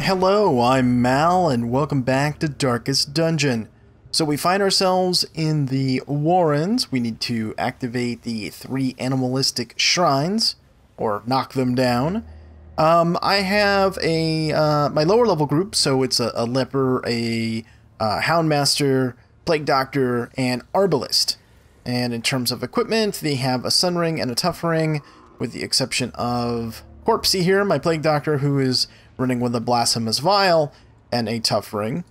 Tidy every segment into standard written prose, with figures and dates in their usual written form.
Hello, I'm Mal, and welcome back to Darkest Dungeon. So we find ourselves in the Warrens. We need to activate the 3 animalistic shrines, or knock them down. I have a my lower level group, so it's a leper, a Houndmaster, plague doctor, and arbalist. And in terms of equipment, they have a sun ring and a tough ring, with the exception of Corpsey here, my plague doctor, who is running with a blasphemous vial and a tough ring.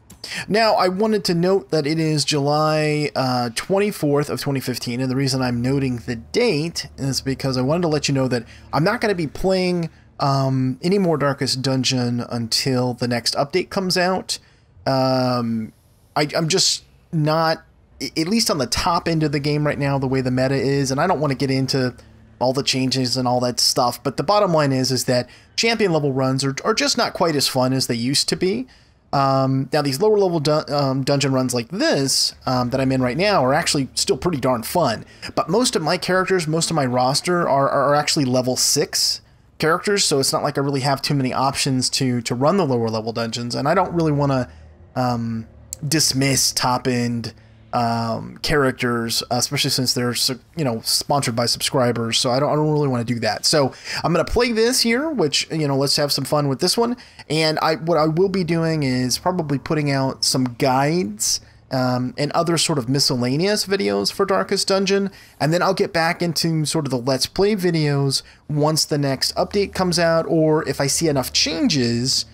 Now, I wanted to note that it is July 24th of 2015, and the reason I'm noting the date is because I wanted to let you know that I'm not going to be playing any more Darkest Dungeon until the next update comes out. I'm just not, at least on the top end of the game right now, the way the meta is, and I don't want to get into all the changes and all that stuff, but the bottom line is that champion level runs are just not quite as fun as they used to be. Now these lower level dungeon runs like this that I'm in right now are actually still pretty darn fun, but most of my characters, most of my roster are actually level 6 characters, so it's not like I really have too many options to run the lower level dungeons, and I don't really want to dismiss top end characters, especially since they're, you know, sponsored by subscribers, so I don't really want to do that. So I'm going to play this here, which, you know, let's have some fun with this one. And what I will be doing is probably putting out some guides and other sort of miscellaneous videos for Darkest Dungeon, and then I'll get back into sort of the Let's Play videos once the next update comes out, or if I see enough changes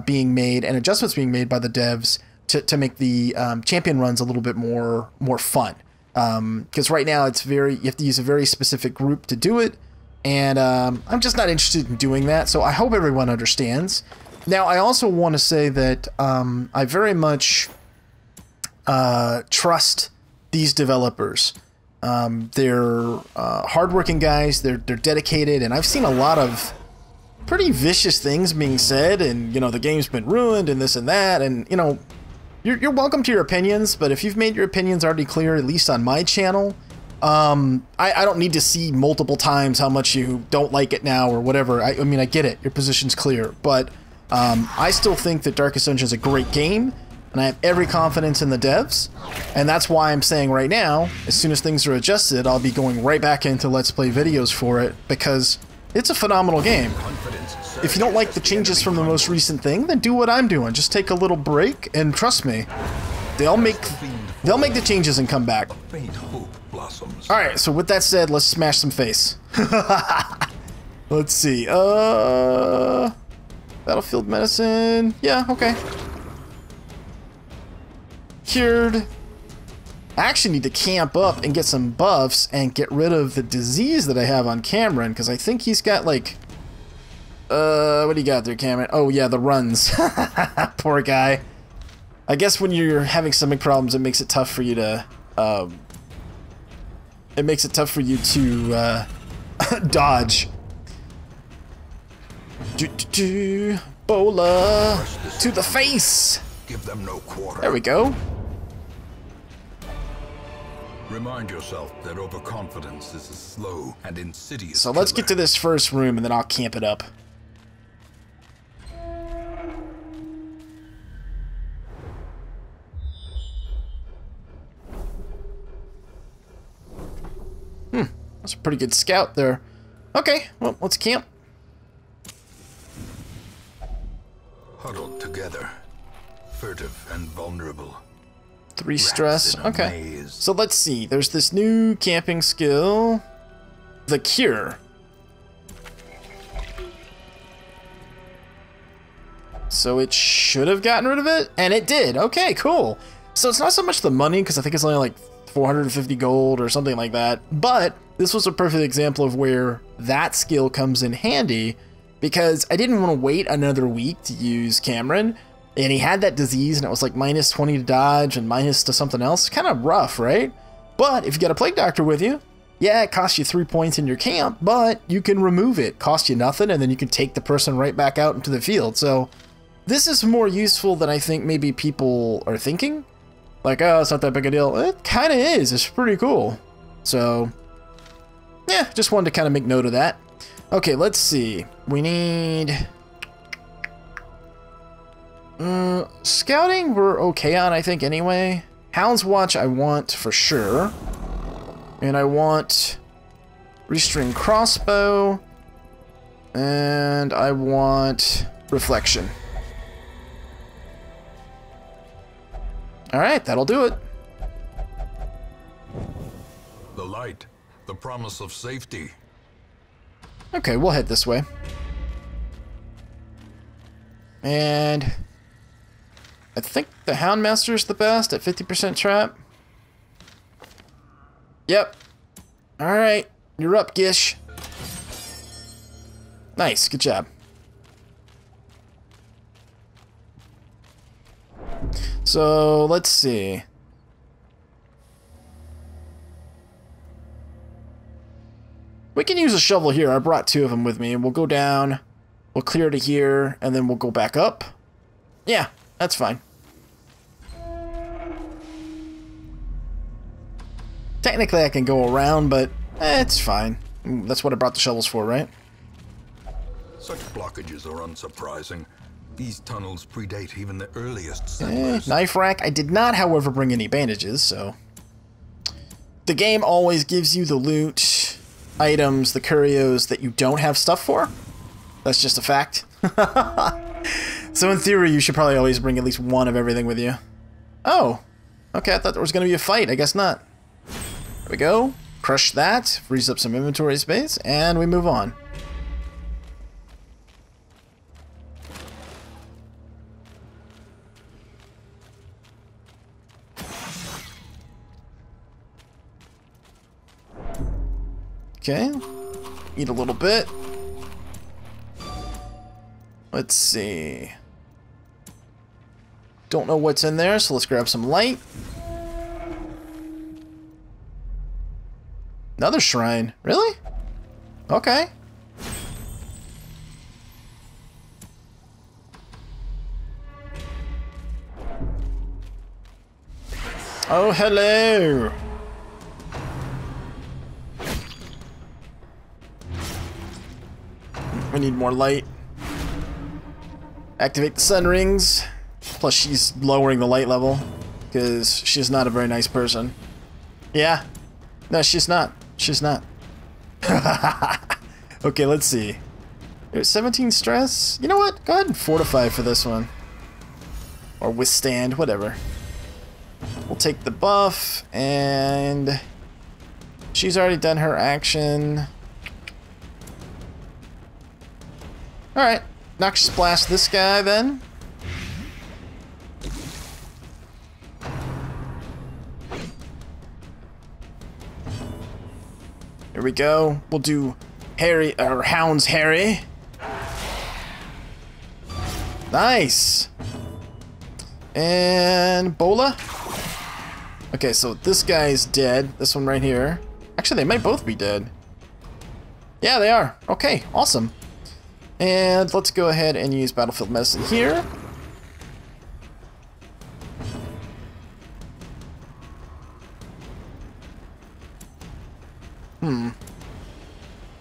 being made and adjustments being made by the devs to make the champion runs a little bit more fun, because right now you have to use a very specific group to do it, and I'm just not interested in doing that, so I hope everyone understands. Now, I also want to say that I very much trust these developers. They're hardworking guys, they're dedicated, and I've seen a lot of pretty vicious things being said, and, you know, the game's been ruined and this and that, and, you know, you're welcome to your opinions, but if you've made your opinions already clear, at least on my channel, I don't need to see multiple times how much you don't like it now or whatever. I mean, I get it. Your position's clear, but I still think that Darkest Dungeon is a great game, and I have every confidence in the devs, and that's why I'm saying right now, as soon as things are adjusted, I'll be going right back into Let's Play videos for it, because it's a phenomenal game. If you don't like the changes from the most recent thing, then do what I'm doing. Just take a little break, and trust me, they'll make the changes and come back. Alright, so with that said, let's smash some face. Let's see. Battlefield medicine. Yeah, okay. Cured. I actually need to camp up and get some buffs and get rid of the disease that I have on Cameron, because I think he's got, like, what do you got there, Cameron? Oh, yeah, the runs. Poor guy. I guess when you're having stomach problems, it makes it tough for you to, dodge. Bola to the face. Give them no quarter. There we go. Remind yourself that overconfidence is a slow and insidious So let's get to this first room, and then I'll camp it up. That's a pretty good scout there. Okay, well, let's camp. Huddled together, furtive and vulnerable. 3 stress. Okay. So let's see. There's this new camping skill, the Cure. So it should have gotten rid of it, and it did. Okay, cool. So it's not so much the money, because I think it's only like 450 gold or something like that, but this was a perfect example of where that skill comes in handy, because I didn't want to wait another week to use Cameron, and he had that disease, and it was like minus 20 to dodge and minus to something else. Kind of rough, right? But if you got a plague doctor with you, yeah, it costs you 3 points in your camp, but you can remove it. Cost you nothing, and then you can take the person right back out into the field. So this is more useful than I think maybe people are thinking. Like, oh, it's not that big a deal. It kind of is. It's pretty cool. So, yeah, just wanted to kind of make note of that. Okay, let's see. We need Scouting we're okay on, I think, anyway. Hound's Watch I want for sure. And I want Restring Crossbow. And I want Reflection. Alright, that'll do it. The light, the promise of safety. Okay, we'll head this way. And I think the Houndmaster is the best at 50% trap. Yep. Alright, you're up, Gish. Nice, good job. So, let's see. We can use a shovel here. I brought 2 of them with me. And we'll go down, we'll clear to here, and then we'll go back up. Yeah, that's fine. Technically, I can go around, but it's fine. That's what I brought the shovels for, right? Such blockages are unsurprising. These tunnels predate even the earliest settlers. Knife rack. I did not, however, bring any bandages, so... The game always gives you the loot, items, the curios that you don't have stuff for. That's just a fact. So in theory, you should probably always bring at least 1 of everything with you. Oh. Okay, I thought there was going to be a fight. I guess not. There we go. Crush that. Frees up some inventory space, and we move on. Okay, eat a little bit. Let's see. Don't know what's in there, so let's grab some light. Another shrine. Really? Okay. Oh, hello. We need more light. Activate the sun rings. Plus she's lowering the light level because she's not a very nice person. Yeah. No, she's not. She's not. Okay, let's see. There's 17 stress. You know what? Go ahead and fortify for this one. Or withstand, whatever. We'll take the buff, and she's already done her action. Alright, Noxious Blast this guy then. Here we go. We'll do Harry, or Hound's Harry. Nice. And Bola. Okay, so this guy's dead. This one right here. Actually, they might both be dead. Yeah, they are. Okay, awesome. And let's go ahead and use Battlefield Medicine here.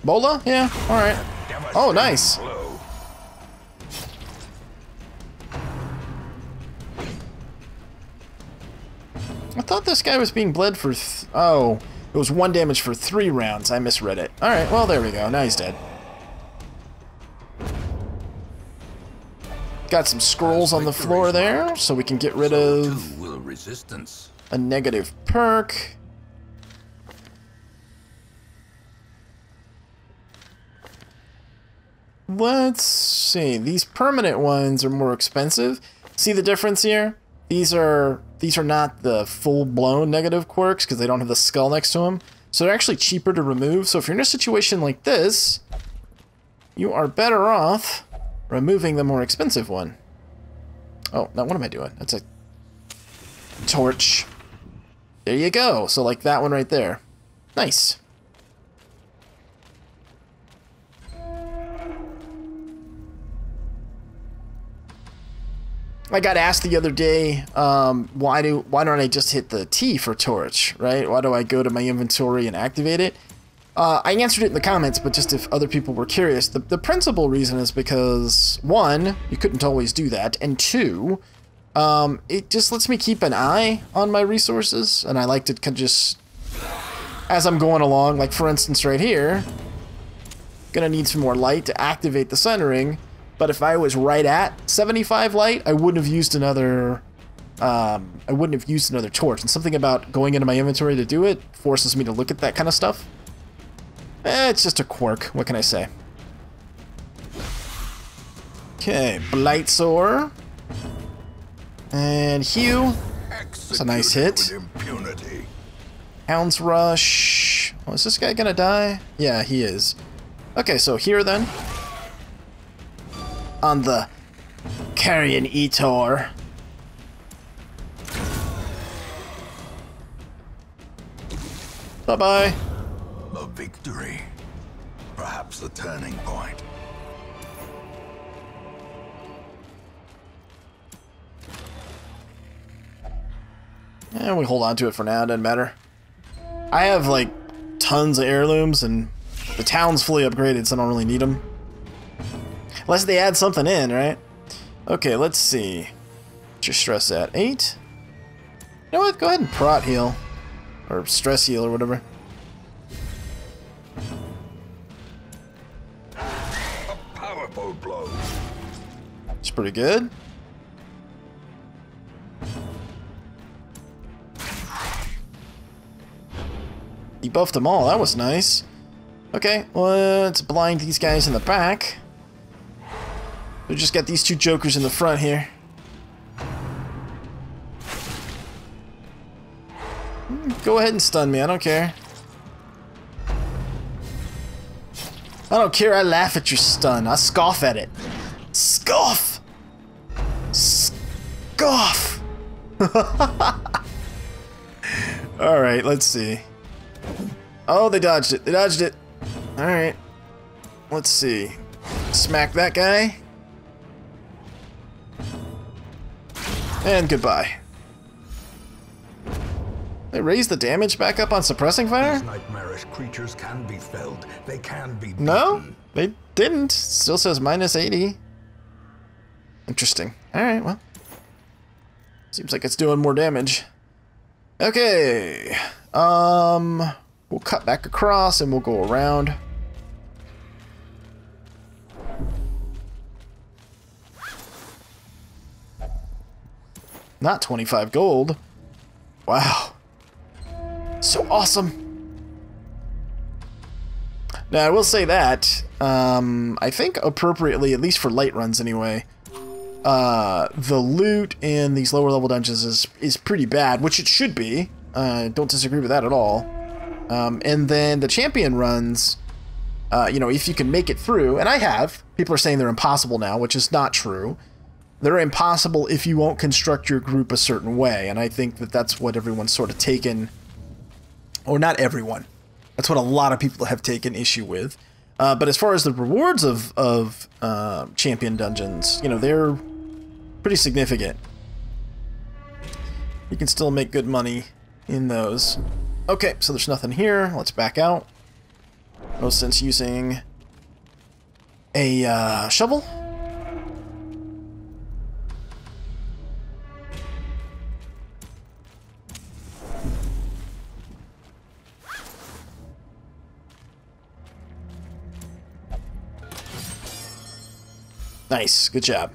Bola? Yeah, alright. Oh, nice. I thought this guy was being bled for... oh, it was 1 damage for 3 rounds. I misread it. Alright, well, there we go. Now he's dead. Got some scrolls on the floor there, so we can get rid of a negative perk. Let's see. These permanent ones are more expensive. See the difference here? These are not the full-blown negative quirks because they don't have the skull next to them. So they're actually cheaper to remove. So if you're in a situation like this, you are better off removing the more expensive one. Oh, now what am I doing? That's a torch. There you go. So like that one right there. Nice. I got asked the other day, why don't I just hit the T for torch, right? Why do I go to my inventory and activate it? I answered it in the comments, but just if other people were curious, the principal reason is because, one, you couldn't always do that, and two, it just lets me keep an eye on my resources, and I like to just, as I'm going along, like for instance right here, gonna need some more light to activate the centering, but if I was right at 75 light, I wouldn't have used another torch, and something about going into my inventory to do it forces me to look at that kind of stuff. It's just a quirk, what can I say? Okay, Blight Soar. And Hugh. That's a nice hit. Hound's Rush. Oh, is this guy gonna die? Yeah, he is. Okay, so here then. On the Carrion Eator. Bye-bye. A victory. Perhaps the turning point. And we hold on to it for now, doesn't matter. I have like tons of heirlooms and the town's fully upgraded, so I don't really need them. Unless they add something in, right? Okay, let's see. What's your stress at? 8? You know what? Go ahead and prot heal. Or stress heal or whatever. A powerful blow. It's pretty good. He buffed them all. That was nice. Okay, let's blind these guys in the back. We just got these two jokers in the front here. Go ahead and stun me. I don't care. I don't care. I laugh at your stun. I scoff at it. Scoff! Scoff! Alright, let's see. Oh, they dodged it. They dodged it. Alright. Let's see. Smack that guy. And goodbye. They raised the damage back up on suppressing fire? These nightmarish creatures can be felled. They can be beaten. No, they didn't. Still says minus 80. Interesting. Alright, well. Seems like it's doing more damage. Okay. We'll cut back across and we'll go around. Not 25 gold. Wow. So awesome. Now, I will say that, I think appropriately, at least for light runs anyway, the loot in these lower level dungeons is pretty bad, which it should be. Don't disagree with that at all. And then the champion runs, you know, if you can make it through, and I have, people are saying they're impossible now, which is not true. They're impossible if you won't construct your group a certain way, and I think that that's what everyone's sort of taken, or not everyone. That's what a lot of people have taken issue with. But as far as the rewards of champion dungeons, you know, they're pretty significant. You can still make good money in those. Okay, so there's nothing here. Let's back out. No sense using a shovel. Nice, good job.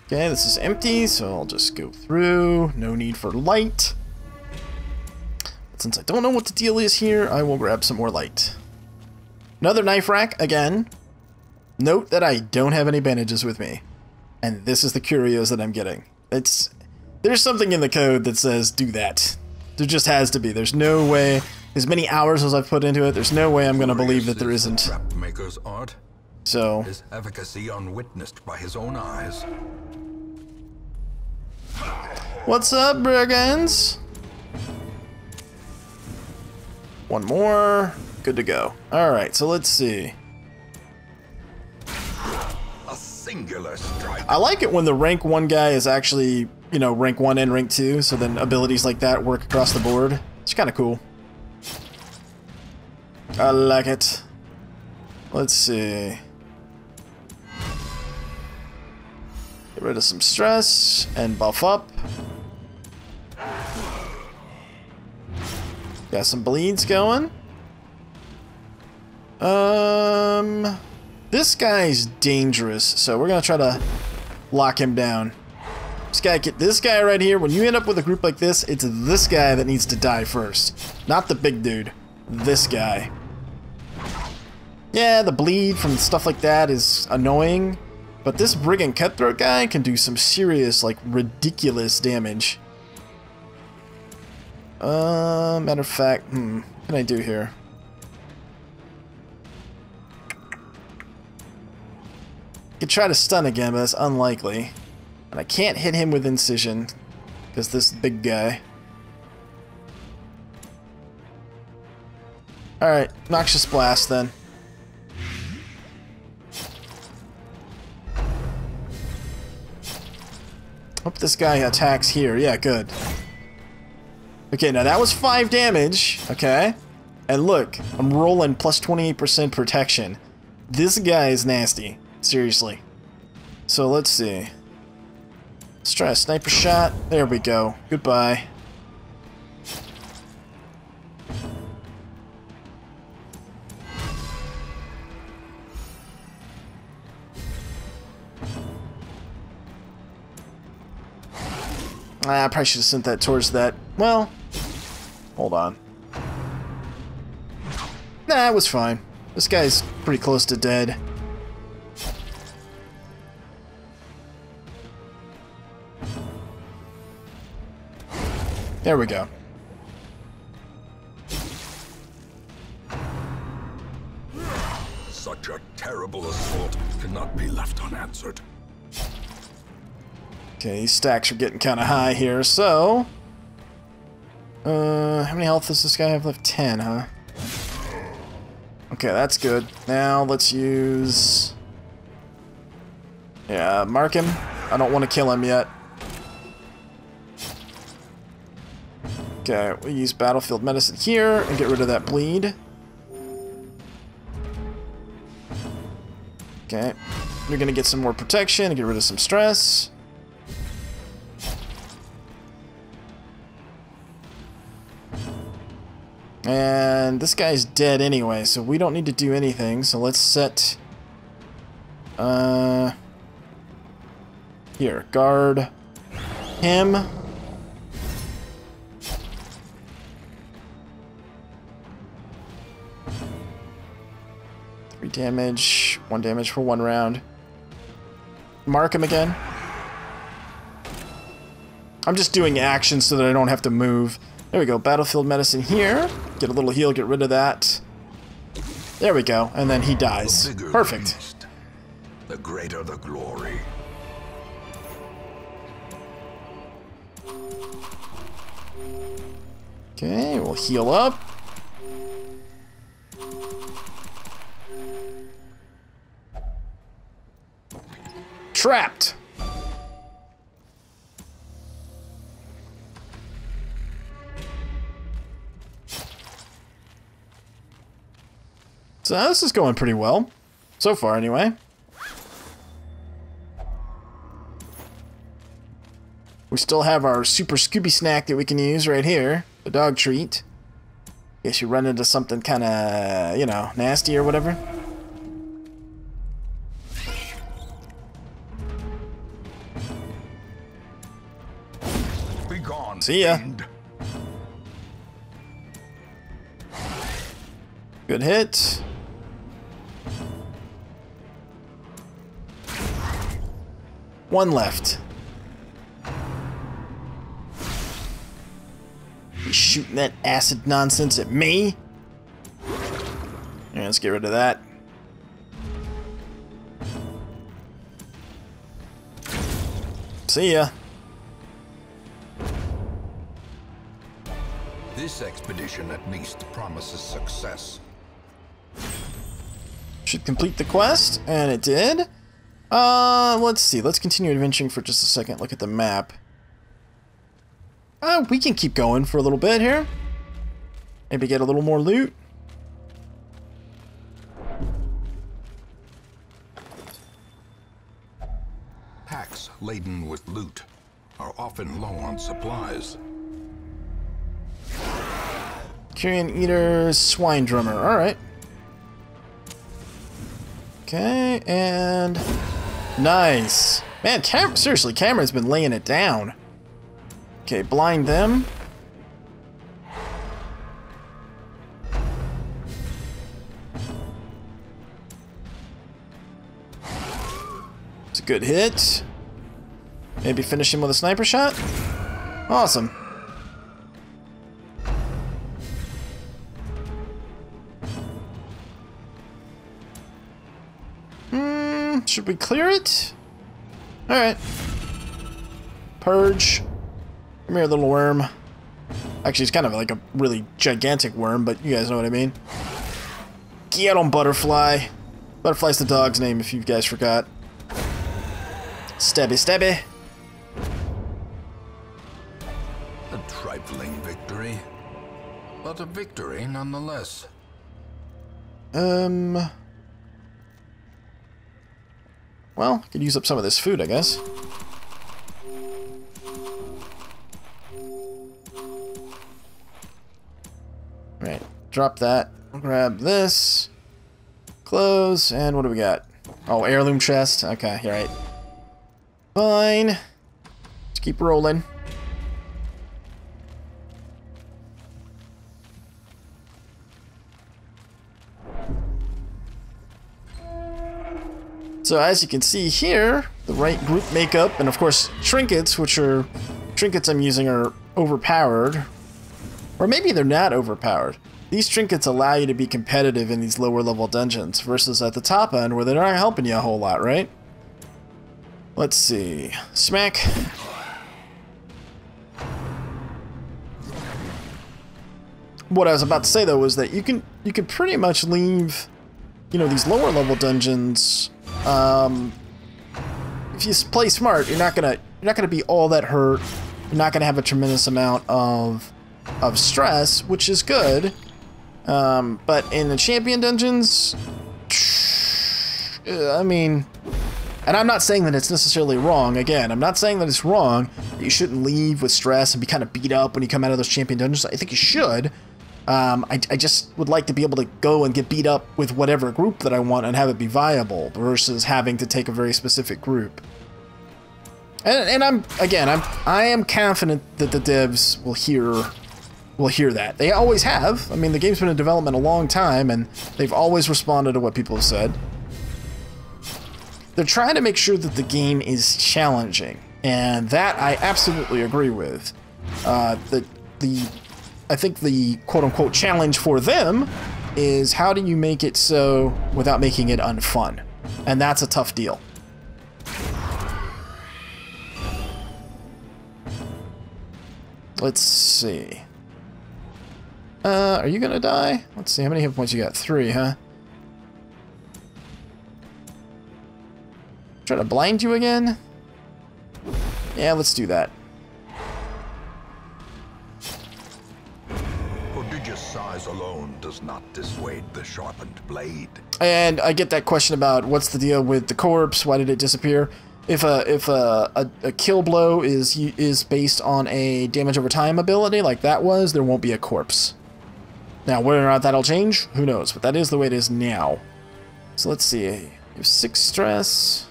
Okay, this is empty, so I'll just go through. No need for light. But since I don't know what the deal is here, I will grab some more light. Another knife rack, again. Note that I don't have any bandages with me. And this is the curios that I'm getting. There's something in the code that says do that. There just has to be. There's no way, as many hours as I've put into it, there's no way I'm going to believe that there isn't. Trap maker's art. So, His efficacy unwitnessed by his own eyes. what's up, brigands? One more. Good to go. Alright, so let's see. A singular strike. I like it when the rank 1 guy is actually, you know, rank 1 and rank 2, so then abilities like that work across the board. It's kind of cool. I like it. Let's see. Get rid of some stress and buff up. Got some bleeds going. This guy's dangerous, so we're gonna try to lock him down. This guy right here, when you end up with a group like this, it's this guy that needs to die first. Not the big dude. This guy. Yeah, the bleed from stuff like that is annoying, but this Brigand Cutthroat guy can do some serious, like, ridiculous damage. Matter of fact, what can I do here? I could try to stun again, but that's unlikely. And I can't hit him with Incision, because this big guy. Alright, Noxious Blast then. Hope this guy attacks here. Yeah, good. Okay, now that was 5 damage, okay? And look, I'm rolling plus 28% protection. This guy is nasty. Seriously. So let's see. Let's try a sniper shot. There we go. Goodbye. I probably should have sent that towards that. Well, hold on. Nah, it was fine. This guy's pretty close to dead. There we go. Such a terrible assault cannot be left unanswered. Okay, these stacks are getting kind of high here, so... how many health does this guy have left? 10, huh? Okay, that's good. Now, let's use... Yeah, mark him. I don't want to kill him yet. Okay, we'll use Battlefield Medicine here and get rid of that bleed. Okay, you're gonna get some more protection and get rid of some stress. And this guy's dead anyway, so we don't need to do anything. So let's set... Here, guard him. Damage, 1 damage for 1 round. Mark him again. I'm just doing actions so that I don't have to move. There we go, Battlefield Medicine here. Get a little heal, get rid of that. There we go, and then he dies. Perfect. The beast, the greater the glory. Okay, we'll heal up. Trapped. So this is going pretty well. So far, anyway. We still have our super Scooby snack that we can use right here. The dog treat. Guess you run into something kind of, you know, nasty or whatever. See ya. Good hit. One left. You shooting that acid nonsense at me? Yeah, let's get rid of that. See ya. This expedition at least promises success. Should complete the quest, and it did. Let's see. Let's continue adventuring for just a second. Look at the map. We can keep going for a little bit here. Maybe get a little more loot. trucks laden with loot are often low on supplies. Carrion Eater, Swine Drummer. Alright. Okay, and... Nice. Man, seriously, Cameron's been laying it down. Okay, blind them. It's a good hit. Maybe finish him with a sniper shot. Awesome. Should we clear it? Alright. Purge. Come here, little worm. Actually, it's kind of like a really gigantic worm, but you guys know what I mean. Get on, Butterfly. Butterfly's the dog's name, if you guys forgot. Stabby, stabby. A trifling victory, but a victory nonetheless. Well, I could use up some of this food, I guess. Right, drop that. Grab this. Close, and what do we got? Oh, heirloom chest. Okay, you're right. Fine. Let's keep rolling. So as you can see here, the right group makeup, and of course trinkets, which are trinkets I'm using are overpowered. Or maybe they're not overpowered. These trinkets allow you to be competitive in these lower level dungeons versus at the top end where they're not helping you a whole lot, right? Let's see. Smack. What I was about to say though was that you can pretty much leave, you know, these lower level dungeons. If you play smart, you're not gonna be all that hurt. You're not gonna have a tremendous amount of stress, which is good. But in the champion dungeons, I mean, and I'm not saying that it's necessarily wrong. Again, I'm not saying that it's wrong that you shouldn't leave with stress and be kind of beat up when you come out of those champion dungeons. I think you should. I just would like to be able to go and get beat up with whatever group that I want and have it be viable versus having to take a very specific group. And I am confident that the devs will hear that. They always have. I mean, the game's been in development a long time and they've always responded to what people have said. They're trying to make sure that the game is challenging, and that I absolutely agree with. I think the quote-unquote challenge for them is how do you make it so without making it unfun? And that's a tough deal. Let's see. Are you gonna die? Let's see, how many hit points you got? 3, huh? Try to blind you again? Yeah, let's do that. Prodigious size alone does not dissuade the sharpened blade. And I get that question about what's the deal with the corpse? Why did it disappear? If a kill blow is based on a damage over time ability like that was, there won't be a corpse. Now, whether or not that'll change, who knows? But that is the way it is now. So let's see. You have 6 stress.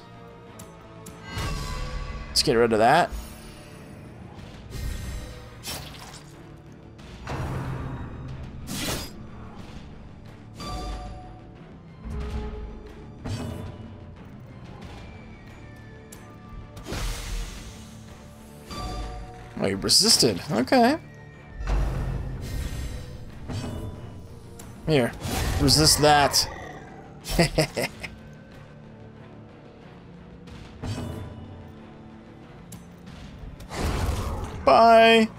Let's get rid of that. Oh, you resisted. Okay. Here. Resist that. Bye.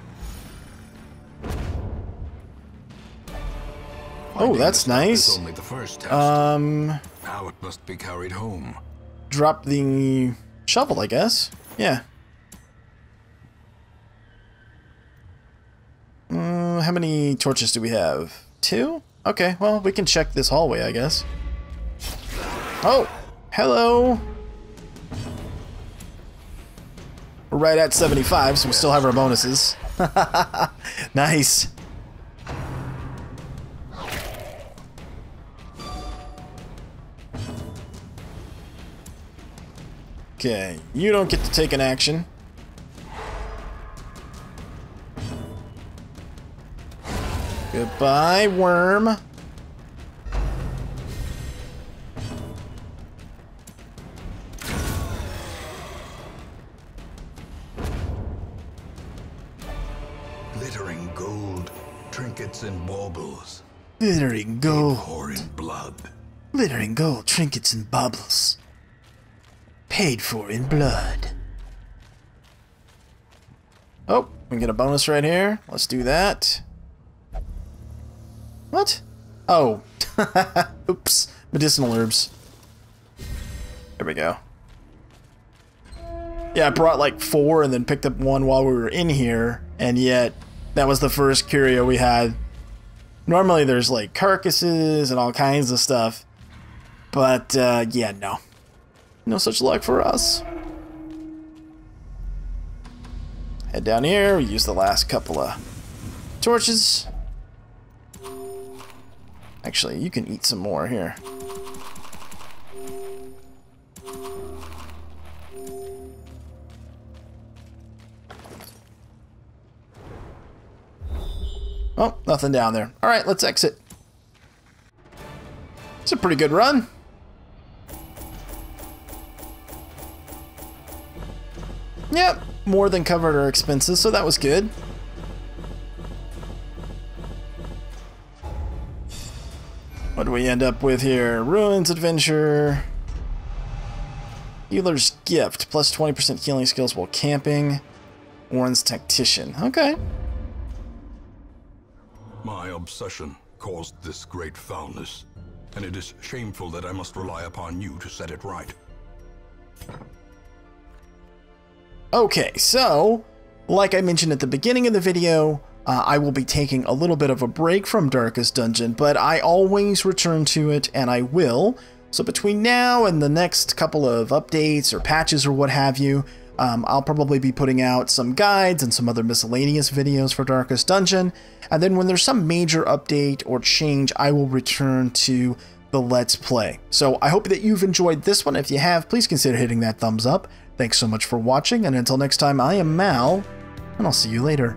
Oh, that's nice. Only the first test. Now it must be carried home. Drop the shovel, I guess. Yeah. How many torches do we have? 2? Okay, well, we can check this hallway, I guess. Oh! Hello! We're right at 75, so we still have our bonuses. Nice. Okay, you don't get to take an action. Goodbye, worm. Glittering gold, trinkets and baubles. Glittering gold. Or in blood. Glittering gold, trinkets and baubles. Paid for in blood. Oh, we can get a bonus right here. Let's do that. What? Oh. Oops. Medicinal herbs. There we go. Yeah, I brought like 4 and then picked up 1 while we were in here, and yet that was the first curio we had. Normally there's like carcasses and all kinds of stuff, but yeah, no. No such luck for us. Head down here, we use the last couple of torches. Actually, you can eat some more here. Oh, nothing down there. Alright, let's exit. It's a pretty good run. Yep, more than covered our expenses, so that was good. What do we end up with here? Ruins Adventure. Healer's Gift. Plus 20% healing skills while camping. Warren's Tactician. Okay. My obsession caused this great foulness, and it is shameful that I must rely upon you to set it right. Okay, so, like I mentioned at the beginning of the video, I will be taking a little bit of a break from Darkest Dungeon, but I always return to it, and I will. So between now and the next couple of updates or patches or what have you, I'll probably be putting out some guides and some other miscellaneous videos for Darkest Dungeon, and then when there's some major update or change, I will return to the Let's Play. So I hope that you've enjoyed this one. If you have, please consider hitting that thumbs up. Thanks so much for watching, and until next time, I am Mal, and I'll see you later.